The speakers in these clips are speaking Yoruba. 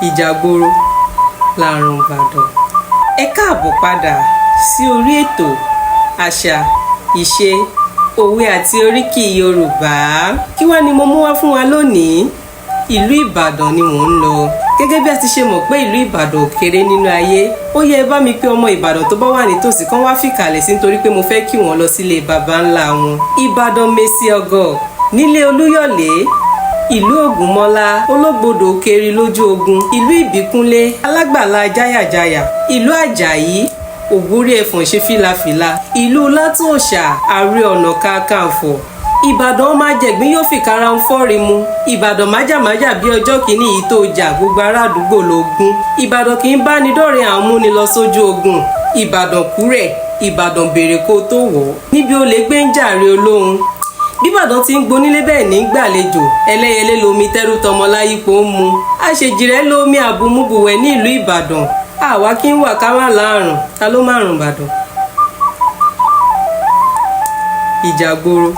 ìjàgboro làrùn Ìbàdàn. Ẹ káàbọ̀ padà sí orí ètò àṣà, ìṣe, òwe àti oríkì Yorùbá. Kí wá ni mo mú wá fún wa lónìí? Ìlú Ìbàdàn ni mò ń lọ. Gẹ́gẹ́ bí a ti ṣe mọ̀ pé ìlú Ìbàdàn ò kéré nínú ayé, ó yẹ ẹ bá mi pé ọmọ Ìbàdàn tó bá wà nítòsí kan wá fìkàlẹ̀ sí nítorí pé mo fẹ́ kí wọ́n lọ sílé baba ńlá wọn. Ìbàdàn Mèsì Ọ̀gọ̀ nílé Olúyọ̀lé, ìlú Ògúnmọ́lá ológbòdò keri lójú ogun, ìlú Ìbíkúnlé alágbàlá jáyàjáyà, ìlú Àjàyí ògbórí ẹ̀fọ̀n ṣe fìlàfìlà, ìlú Látòòṣà ààrẹ ọ̀nà kakanfò. Ìbàdàn máa jẹ̀gbín yóò fi kára ń fọ́rí mu. Ìbàdàn májàmájà bí ọjọ́ kìíní yìí tó jà gbogbo ará àdúgbò lógún. Ìbàdàn kì í bá ní dọ́rẹ̀ àwọn múni lọ sójú ogun. Ìbàdàn kúrẹ̀, Ìbàdàn béèrè kó tó wọ̀. Níbi olè gbé ń jàre olóhun. Bíbàdàn ti ń gbonílé bẹ́ẹ̀ ní gbàlejò. Ẹlẹ́yẹlé lomi tẹ́rù tọmọ láyípo ń mu. Àṣejìrẹ́ lomi àbumúbuwẹ̀ ní ìlú Ìbàdàn. Àwa kí ń wà ká má láàrùn. Ta ló márùn Ìbàdàn? Ìjàgboro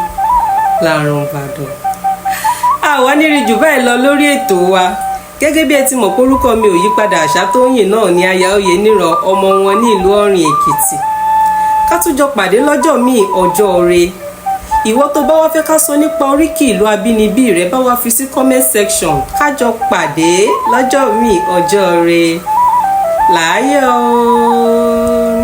làrùn Ìbàdàn. Àwa nírí jù báyìí lọ lórí ètò wa. Gẹ́gẹ́ bí ẹ ti mọ̀ pé orúkọ mi ò yípadà, Àṣàtóyìn náà ni aya oyè nírọ̀ ọmọ wọn ní ìlú Ọ̀rìn Èkìtì. Ká tún jọ pàdé lọ́jọ́ míì ọjọ́ ire. Ìwọ tó bá wá fẹ́ ká sọ nípa oríkì ìlú abínibí rẹ, bá wá fi sí comment section. Ká jọ pàdé lọ́jọ́ míì ọjọ́ ire. Láyọ̀.